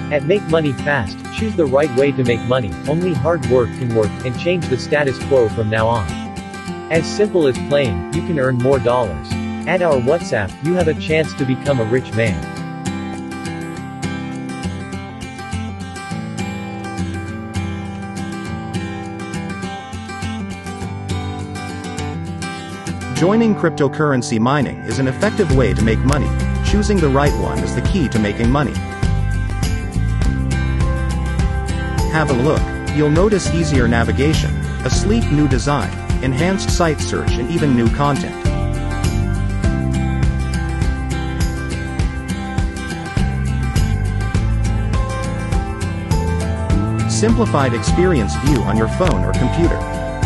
At Make Money Fast, choose the right way to make money. Only hard work can work, and change the status quo from now on. As simple as playing, you can earn more dollars. At our WhatsApp, you have a chance to become a rich man. Joining cryptocurrency mining is an effective way to make money. Choosing the right one is the key to making money. Have a look. You'll notice easier navigation, a sleek new design, enhanced site search, and even new content. Simplified experience view on your phone or computer.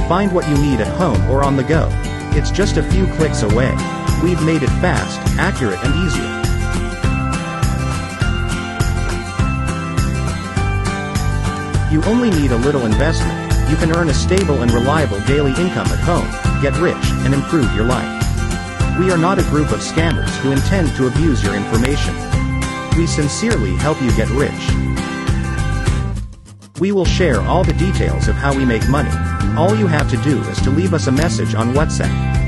Find what you need at home or on the go. It's just a few clicks away. We've made it fast, accurate, and easier. You only need a little investment. You can earn a stable and reliable daily income at home, get rich, and improve your life. We are not a group of scammers who intend to abuse your information. We sincerely help you get rich. We will share all the details of how we make money. All you have to do is to leave us a message on WhatsApp.